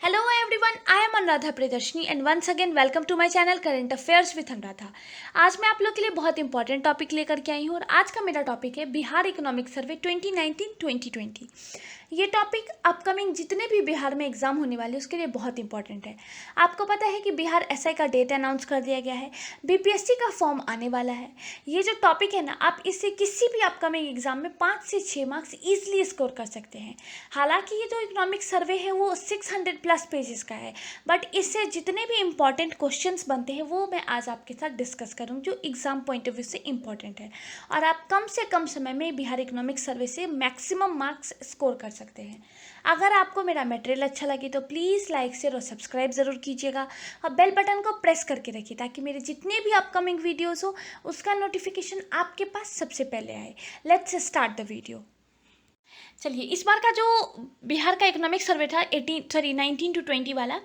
Hello everyone, I am Anuradha Priyadarshini and once again welcome to my channel Current Affairs with Anuradha। आज मैं आप लोग के लिए बहुत इंपॉर्टेंट टॉपिक लेकर के आई हूँ और आज का मेरा टॉपिक है बिहार इकोनॉमिक सर्वे 2019-2020। ये टॉपिक अपकमिंग जितने भी बिहार में एग्जाम होने वाले उसके लिए बहुत इंपॉर्टेंट है। आपको पता है कि बिहार एसआई का डेट अनाउंस कर दिया गया है, बीपीएससी का फॉर्म आने वाला है। ये जो टॉपिक है ना, आप इससे किसी भी अपकमिंग एग्जाम में 5 से 6 मार्क्स ईजिली स्कोर कर सकते हैं। हालांकि ये जो इकोनॉमिक सर्वे है वो 600 प्लस पेजेस का है, बट इससे जितने भी इंपॉर्टेंट क्वेश्चंस बनते हैं वो मैं आज आपके साथ डिस्कस करूँ जो एग्जाम पॉइंट ऑफ व्यू से इंपॉर्टेंट है और आप कम से कम समय में बिहार इकोनॉमिक सर्वे से मैक्सिमम मार्क्स स्कोर कर सकते हैं। अगर आपको मेरा मटेरियल अच्छा लगे तो प्लीज़ लाइक शेयर और सब्सक्राइब ज़रूर कीजिएगा और बेल बटन को प्रेस करके रखिए ताकि मेरे जितने भी अपकमिंग वीडियोस हो उसका नोटिफिकेशन आपके पास सबसे पहले आए। Let's start the video. चलिए, इस बार का जो बिहार का इकोनॉमिक सर्वे था 19 to 20 वाला,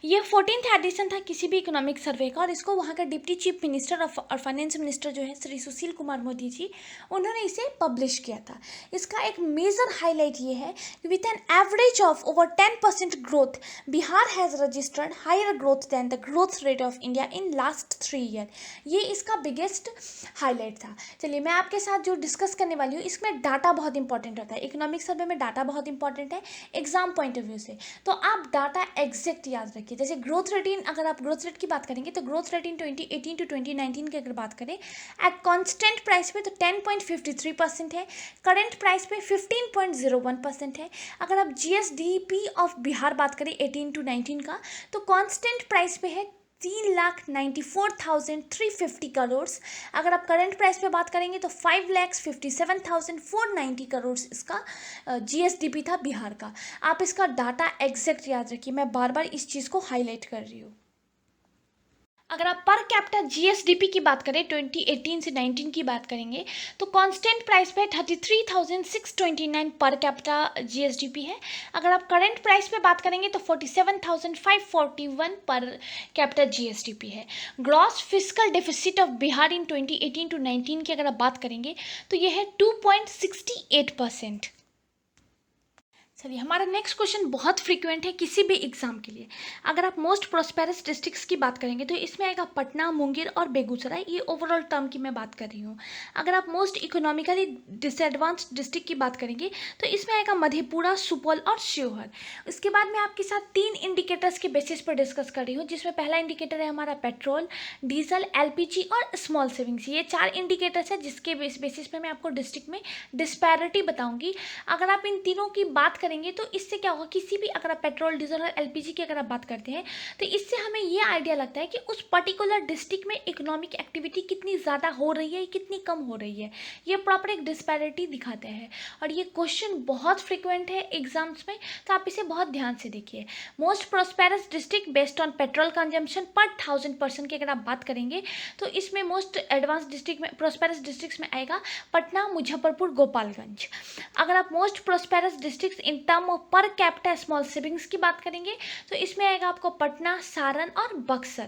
ये 14th एडिशन था किसी भी इकोनॉमिक सर्वे का और इसको वहाँ का डिप्टी चीफ मिनिस्टर और फाइनेंस मिनिस्टर जो है श्री सुशील कुमार मोदी जी, उन्होंने इसे पब्लिश किया था। इसका एक मेजर हाईलाइट ये है कि with an average of over 10% growth Bihar has registered higher growth than the growth rate of India in last 3 year. ये इसका बिगेस्ट हाईलाइट था। चलिए, मैं आपके साथ जो डिस्कस करने वाली हूँ इसमें डाटा बहुत इंपॉर्टेंट होता है। इकोनॉमिक सर्वे में डाटा बहुत इंपॉर्टेंट है एग्जाम पॉइंट ऑफ व्यू से, तो आप डाटा एग्जैक्ट याद रखिए। जैसे ग्रोथ रेट इन, अगर आप ग्रोथ रेट की बात करेंगे तो ग्रोथ रेट इन 2018 to 2019 की अगर बात करें एट कांस्टेंट प्राइस पे तो 10.53% है, करंट प्राइस पे 15.01% है। अगर आप जीएसडीपी ऑफ बिहार बात करें 18 to 19 का तो कांस्टेंट प्राइस पे है 3,94,350 करोड़। अगर आप करंट प्राइस पे बात करेंगे तो 5,57,490 करोड़ इसका जीएसडीपी था बिहार का। आप इसका डाटा एग्जैक्ट याद रखिए, मैं बार बार इस चीज़ को हाईलाइट कर रही हूँ। अगर आप पर कैपिटा जीएसडीपी की बात करें 2018 से 19 की बात करेंगे तो कांस्टेंट प्राइस पे 33,629 पर कैपिटा जीएसडीपी है। अगर आप करंट प्राइस पे बात करेंगे तो 47,541 पर कैपिटा जीएसडीपी है। Gross fiscal deficit of Bihar in 2018 to 19 की अगर आप बात करेंगे तो यह है 2.68%। चलिए, हमारा नेक्स्ट क्वेश्चन बहुत फ्रीक्वेंट है किसी भी एग्जाम के लिए। अगर आप मोस्ट प्रोस्पेरस डिस्ट्रिक्ट्स की बात करेंगे तो इसमें आएगा पटना, मुंगेर और बेगूसराय। ये ओवरऑल टर्म की मैं बात कर रही हूँ। अगर आप मोस्ट इकोनॉमिकली डिसएडवांस्ड डिस्ट्रिक्ट की बात करेंगे तो इसमें आएगा मधेपुरा, सुपौल और शिवहर। इसके बाद मैं आपके साथ 3 इंडिकेटर्स के बेसिस पर डिस्कस कर रही हूँ, जिसमें पहला इंडिकेटर है हमारा पेट्रोल, डीजल, एलपीजी और स्मॉल सेविंग्स। ये 4 इंडिकेटर्स है जिसके बेसिस पे मैं आपको डिस्ट्रिक्ट में डिस्पैरिटी बताऊंगी। अगर आप इन तीनों की बात करेंगे तो इससे क्या होगा, किसी भी अगर आप पेट्रोल, डीजल और एलपीजी की अगर आप बात करते हैं तो इससे हमें ये आइडिया लगता है कि उस पर्टिकुलर डिस्ट्रिक्ट में इकोनॉमिक एक्टिविटी कितनी ज़्यादा हो रही है, कितनी कम हो रही है। ये प्रॉपर एक डिस्पैरिटी दिखाते हैं और ये क्वेश्चन बहुत फ्रिक्वेंट है एग्जाम्स में, तो आप इसे बहुत ध्यान से देखिए। Most prosperous district based on petrol consumption पर 1000 पर्सन की अगर आप बात करेंगे तो इसमें मोस्ट एडवांस डिस्ट्रिक्ट में, प्रोस्पेरस डिस्ट्रिक्ट्स में आएगा पटना, मुजफ्फरपुर, गोपालगंज। अगर आप most prosperous districts in term of per capita small savings की बात करेंगे तो इसमें आएगा आपको पटना, सारण और बक्सर।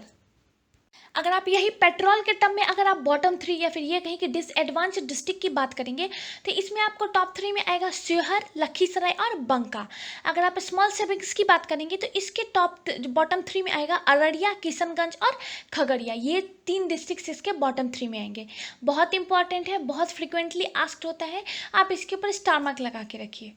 अगर आप यही पेट्रोल के टर्म में अगर आप बॉटम 3 या फिर ये कहीं कि डिसएडवांस्ड डिस्ट्रिक्ट की बात करेंगे तो इसमें आपको टॉप 3 में आएगा शिवहर, लखीसराय और बंका। अगर आप स्मॉल सेविंग्स की बात करेंगे तो इसके बॉटम 3 में आएगा अररिया, किशनगंज और खगड़िया। ये 3 डिस्ट्रिक्ट इसके बॉटम 3 में आएंगे। बहुत इंपॉर्टेंट है, बहुत फ्रिक्वेंटली आस्क्ड होता है, आप इसके ऊपर स्टार मार्क लगा के रखिए।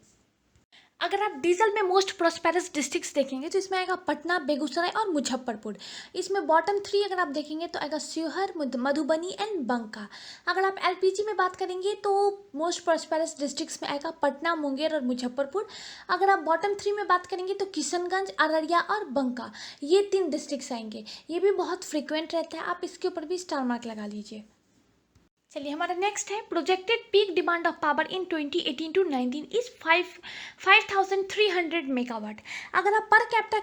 अगर आप डीजल में मोस्ट प्रोस्पेरस डिस्ट्रिक्ट्स देखेंगे तो इसमें आएगा पटना, बेगूसराय और मुजफ्फरपुर। इसमें बॉटम 3 अगर आप देखेंगे तो आएगा शिवहर, मधुबनी एंड बंका। अगर आप एलपीजी में बात करेंगे तो मोस्ट प्रोस्पेरस डिस्ट्रिक्ट्स में आएगा पटना, मुंगेर और मुजफ्फरपुर। अगर आप बॉटम 3 में बात करेंगे तो किशनगंज, अररिया और बंका, ये 3 डिस्ट्रिक्ट्स आएंगे। ये भी बहुत फ्रिक्वेंट रहता है, आप इसके ऊपर भी स्टार मार्क लगा लीजिए। चलिए, हमारा नेक्स्ट है projected peak demand of power in 2018 to 19 is 5,300 megawatt. अगर आप per capita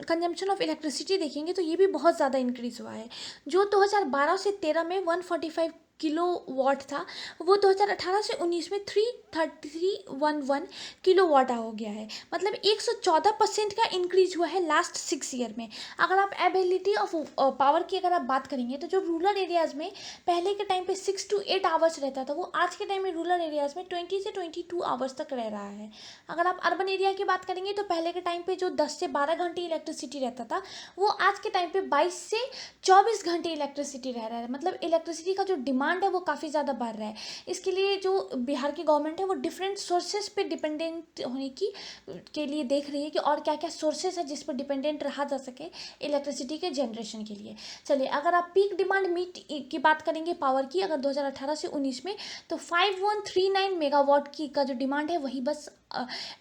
consumption of electricity देखेंगे तो ये भी बहुत ज़्यादा इंक्रीज़ हुआ है, जो 2012 से 13 में 145 किलोवाट था वो 2018 से 19 में 33311 किलोवाट हो गया है। मतलब 114% का इंक्रीज हुआ है लास्ट 6 ईयर में। अगर आप एबिलिटी ऑफ पावर की अगर आप बात करेंगे तो जो रूरल एरियाज़ में पहले के टाइम पे 6 to 8 आवर्स रहता था, वो आज के टाइम में रूरल एरियाज़ में 20 से 22 आवर्स तक रह रहा है। अगर आप अर्बन एरिया की बात करेंगे तो पहले के टाइम पे जो 10 से 12 घंटे इलेक्ट्रिसिटी रहता था, वो आज के टाइम पे 22 से 24 घंटे इलेक्ट्रिसिटी रह रहा है। मतलब इलेक्ट्रिसिटी का जो डिमांड है वो काफ़ी ज़्यादा बढ़ रहा है। इसके लिए जो बिहार की गवर्नमेंट है वो डिफरेंट सोर्सेज पे डिपेंडेंट होने की के लिए देख रही है कि और क्या क्या सोर्सेज है जिस पर डिपेंडेंट रहा जा सके इलेक्ट्रिसिटी के जनरेशन के लिए। चलिए, अगर आप पीक डिमांड मीट की बात करेंगे पावर की अगर 2018 से 19 में, तो 5139 मेगावाट की का जो डिमांड है वही बस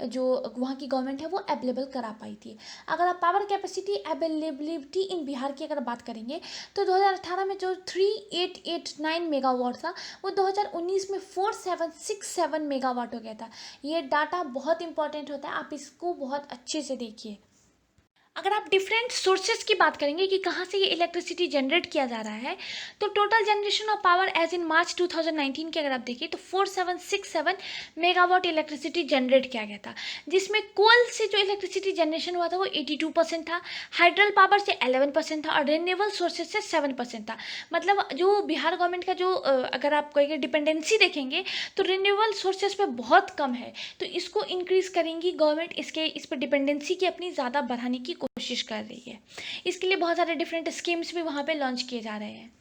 जो वहाँ की गवर्नमेंट है वो अवेलेबल करा पाई थी। अगर आप पावर कैपेसिटी अवेलेबिलिटी इन बिहार की अगर बात करेंगे तो 2018 में जो 3889 मेगावाट था वो 2019 में 4767 मेगावाट हो गया था। ये डाटा बहुत इंपॉर्टेंट होता है, आप इसको बहुत अच्छे से देखिए। अगर आप डिफरेंट सोर्सेज की बात करेंगे कि कहाँ से ये इलेक्ट्रिसिटी जनरेट किया जा रहा है, तो total generation of power as in March 2019 की अगर आप देखिए तो 4767 मेगावाट इलेक्ट्रिसिटी जनरेट किया गया था, जिसमें कोल से जो इलेक्ट्रिसिटी जनरेशन हुआ था वो 82% था, हाइड्रल पावर से 11% था और रिन्यूएबल सोर्सेज से 7% था। मतलब जो बिहार गवर्नमेंट का जो अगर आप कहेंगे डिपेंडेंसी देखेंगे तो रिन्यूएबल सोर्सेज पे बहुत कम है, तो इसको इंक्रीज करेंगी गवर्नमेंट, इस पर डिपेंडेंसी की अपनी ज़्यादा बढ़ाने की कोशिश कर रही है। इसके लिए बहुत सारे डिफरेंट स्कीम्स भी वहाँ पे लॉन्च किए जा रहे हैं।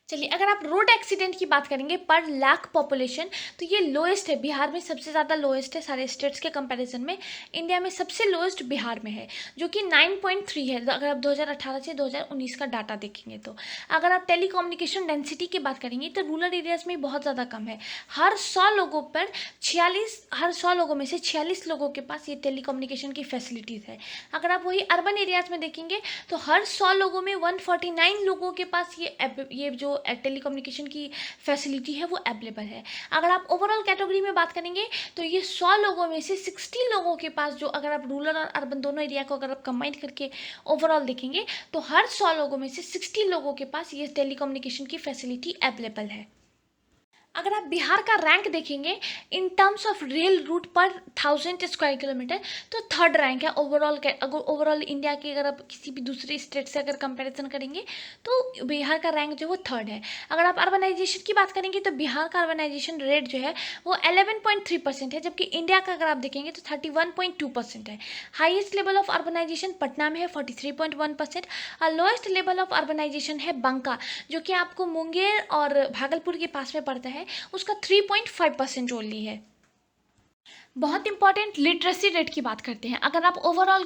चलिए, अगर आप रोड एक्सीडेंट की बात करेंगे पर लाख पॉपुलेशन, तो ये लोएस्ट है, बिहार में सबसे ज़्यादा लोएस्ट है सारे स्टेट्स के कंपैरिजन में। इंडिया में सबसे लोएस्ट बिहार में है जो कि 9.3 है अगर आप 2018 से 2019 का डाटा देखेंगे तो। अगर आप टेलीकम्युनिकेशन डेंसिटी की बात करेंगे तो रूरल एरियाज़ में बहुत ज़्यादा कम है। हर 100 लोगों में से 46 लोगों के पास ये टेलीकम्युनिकेशन की फैसिलिटीज़ है। अगर आप वही अर्बन एरियाज़ में देखेंगे तो हर 100 लोगों में 149 लोगों के पास ये जो टेलीकम्युनिकेशन की फैसिलिटी है वो अवेलेबल है। अगर आप ओवरऑल कैटेगरी में बात करेंगे तो ये 100 लोगों में से 60 लोगों के पास, जो अगर आप रूरल और अर्बन दोनों एरिया को अगर आप कंबाइन करके ओवरऑल देखेंगे तो हर 100 लोगों में से 60 लोगों के पास ये टेलीकम्युनिकेशन की फैसिलिटी अवेलेबल है। अगर आप बिहार का रैंक देखेंगे in terms of rail route पर 1000 स्क्वायर किलोमीटर, तो थर्ड रैंक है ओवरऑल। अगर ओवरऑल इंडिया की अगर आप किसी भी दूसरे स्टेट से अगर कंपैरिजन करेंगे तो बिहार का रैंक जो वो थर्ड है। अगर आप अर्बनाइजेशन की बात करेंगे तो बिहार का अर्बनाइजेशन रेट जो है वो 11.3% है, जबकि इंडिया का अगर आप देखेंगे तो 31.2% है। Highest level of urbanization Patna में है 43.1% और लोएस्ट लेवल ऑफ अर्बनाइजेशन है बांका, जो कि आपको मुंगेर और भागलपुर के पास में पड़ता है, उसका 3.5% ओनली है। बहुत इंपॉर्टेंट लिटरेसी रेट की बात करते हैं। अगर आप ओवरऑल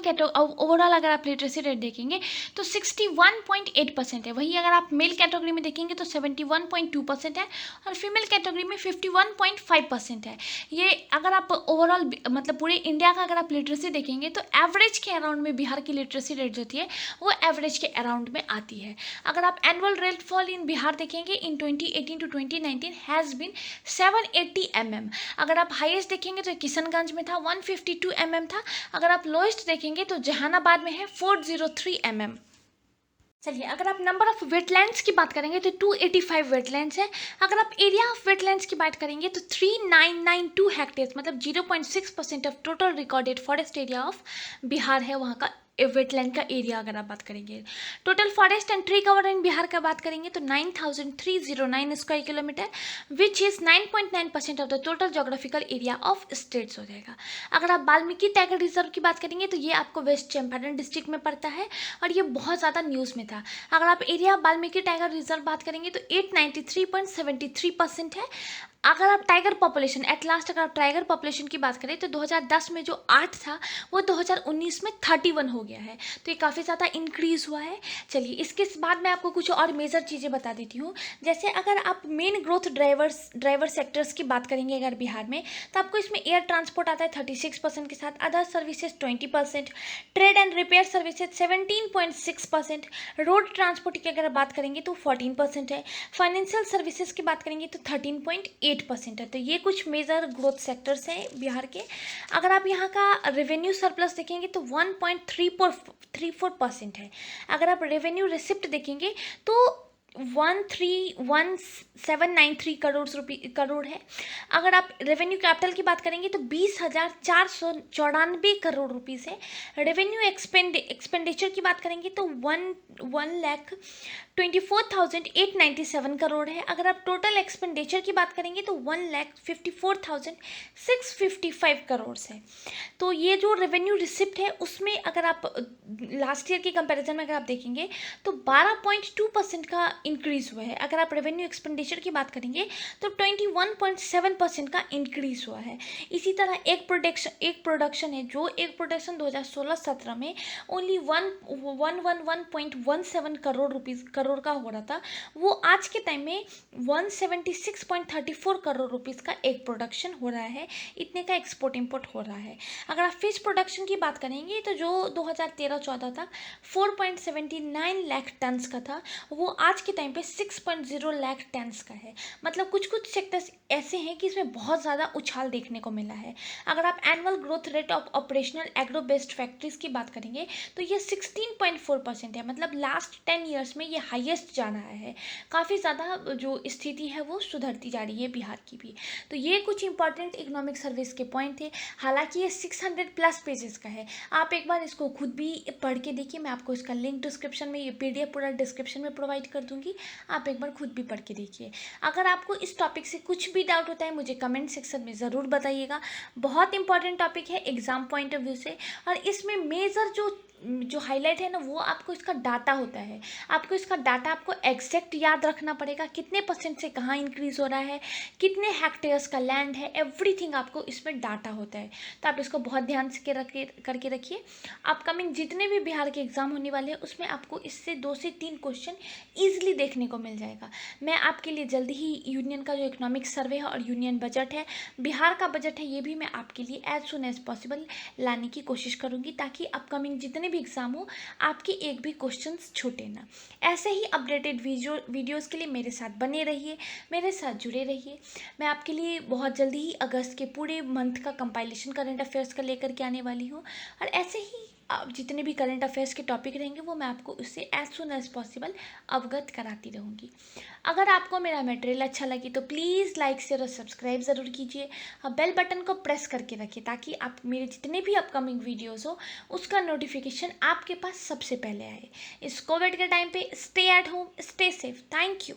अगर आप लिटरेसी रेट देखेंगे तो 61.8% है। वहीं अगर आप मेल कैटेगरी में देखेंगे तो 71.2% है और फीमेल कैटेगरी में 51.5% है। ये अगर आप ओवरऑल मतलब पूरे इंडिया का अगर आप लिटरेसी देखेंगे तो एवरेज के अराउंड में बिहार की लिटरेसी रेट जो होती है वो एवरेज के अराउंड में आती है। अगर आप एनुअल रेनफॉल इन बिहार देखेंगे इन 2018 to 2019 हैज़ बीन 780 mm। अगर आप हाईएस्ट देखेंगे तो किशनगंज में था 152 mm था। अगर आप लोएस्ट देखेंगे तो जहानाबाद में है 403 mm। चलिए, अगर आप नंबर ऑफ वेटलैंड्स की बात करेंगे तो 285 वेटलैंड्स है। अगर आप एरिया ऑफ वेटलैंड्स की बात करेंगे तो 3992 हेक्टेयर, मतलब 0.6% of total recorded forest area of Bihar है वहाँ का वेटलैंड का एरिया। अगर आप बात करेंगे total forest and tree cover in Bihar का बात करेंगे तो 9309 square kilometre, which is 9.9% of the total geographical area of states हो जाएगा। अगर आप वाल्मीकि टाइगर रिजर्व की बात करेंगे तो ये आपको वेस्ट चंपारण डिस्ट्रिक्ट में पड़ता है और ये बहुत ज़्यादा न्यूज़ में था। अगर आप एरिया वाल्मीकि टाइगर रिजर्व बात करेंगे तो 893.73% है। अगर आप टाइगर पॉपुलेशन एट लास्ट अगर आप टाइगर पॉपुलेशन की बात करें तो 2010 में जो 8 था वो 2019 में 31 हो गया है, तो ये काफ़ी ज़्यादा इंक्रीज़ हुआ है। चलिए, इसके बाद मैं आपको कुछ और मेजर चीज़ें बता देती हूँ। जैसे अगर आप मेन ग्रोथ ड्राइवर सेक्टर्स की बात करेंगे अगर बिहार में, तो आपको इसमें एयर ट्रांसपोर्ट आता है 36% के साथ, other services 20%, trade and repair services 17.6%, road transport की अगर बात करेंगे तो 14% है, फाइनेंशियल सर्विसेज की बात करेंगे तो 13.8% है। तो ये कुछ मेजर ग्रोथ सेक्टर्स हैं बिहार के। अगर आप यहाँ का रेवेन्यू सरप्लस देखेंगे तो 1.34% है। अगर आप रेवेन्यू रिसिप्ट देखेंगे तो 131793 करोड़ है। अगर आप रेवेन्यू कैपिटल की बात करेंगे तो 20,494 करोड़ रुपीस है। रेवेन्यू एक्सपेंडिचर की बात करेंगे तो 1,24,897 करोड़ है। अगर आप टोटल एक्सपेंडिचर की बात करेंगे तो 1,54,655 करोड़ है। तो ये जो रेवेन्यू रिसिप्ट है उसमें अगर आप लास्ट ईयर की कंपैरिजन में अगर आप देखेंगे तो 12.2% का इंक्रीज हुआ है। अगर आप रेवेन्यू एक्सपेंडिचर की बात करेंगे तो 21.7% का इंक्रीज हुआ है। इसी तरह एक प्रोडक्शन है, जो एक प्रोडक्शन 2016-17 में ओनली 111.17 करोड़ का हो रहा था, वो आज के टाइम में 176.34 करोड़ रुपीज़ का एक प्रोडक्शन हो रहा है। इतने का एक्सपोर्ट इंपोर्ट हो रहा है। अगर आप फिश प्रोडक्शन की बात करेंगे तो जो 2013-14 तक 4.79 लाख टन्स का था, वो आज के टाइम पे 6.0 लाख टन्स का है। मतलब कुछ कुछ सेक्टर्स ऐसे हैं कि इसमें बहुत ज़्यादा उछाल देखने को मिला है। अगर आप annual growth rate of operational agro based factories की बात करेंगे तो ये 16.4% है। मतलब लास्ट 10 ईयर्स में ये हाईएस्ट जा रहा है। काफ़ी ज़्यादा जो स्थिति है वो सुधरती जा रही है बिहार की भी। तो ये कुछ इंपॉर्टेंट इकोनॉमिक सर्विस के पॉइंट थे। हालांकि ये 600+ पेजेस का है, आप एक बार इसको खुद भी पढ़ के देखिए। मैं आपको इसका लिंक डिस्क्रिप्शन में, ये PDF पूरा डिस्क्रिप्शन में प्रोवाइड कर दूंगी, आप एक बार खुद भी पढ़ के देखिए। अगर आपको इस टॉपिक से कुछ भी डाउट होता है मुझे कमेंट सेक्शन में ज़रूर बताइएगा। बहुत इंपॉर्टेंट टॉपिक है एग्जाम पॉइंट ऑफ व्यू से, और इसमें मेजर जो हाईलाइट है ना, वो आपको इसका डाटा होता है। आपको इसका डाटा आपको एग्जैक्ट याद रखना पड़ेगा, कितने % से कहाँ इंक्रीज हो रहा है, कितने हेक्टेयर्स का लैंड है, एवरीथिंग आपको इसमें डाटा होता है। तो आप इसको बहुत ध्यान से करके रखिए। अपकमिंग जितने भी बिहार के एग्जाम होने वाले हैं उसमें आपको इससे 2 से 3 क्वेश्चन ईजिली देखने को मिल जाएगा। मैं आपके लिए जल्दी ही यूनियन का जो इकोनॉमिक सर्वे है और यूनियन बजट है, बिहार का बजट है, ये भी मैं आपके लिए एज सुन एज पॉसिबल लाने की कोशिश करूँगी, ताकि अपकमिंग जितने भी एग्जाम हो आपकी एक भी क्वेश्चंस छूटे ना। ऐसे ही अपडेटेड वीडियोस के लिए मेरे साथ बने रहिए, मेरे साथ जुड़े रहिए। मैं आपके लिए बहुत जल्दी ही अगस्त के पूरे मंथ का कंपाइलेशन करंट अफेयर्स का लेकर के आने वाली हूँ, और ऐसे ही जितने भी करंट अफेयर्स के टॉपिक रहेंगे वो मैं आपको उससे एज सुन एज पॉसिबल अवगत कराती रहूँगी। अगर आपको मेरा मटेरियल अच्छा लगे तो प्लीज़ लाइक शेयर और सब्सक्राइब ज़रूर कीजिए, और बेल बटन को प्रेस करके रखिए ताकि आप मेरे जितने भी अपकमिंग वीडियोस हो उसका नोटिफिकेशन आपके पास सबसे पहले आए। इस कोविड के टाइम पे stay at home, stay safe. Thank you.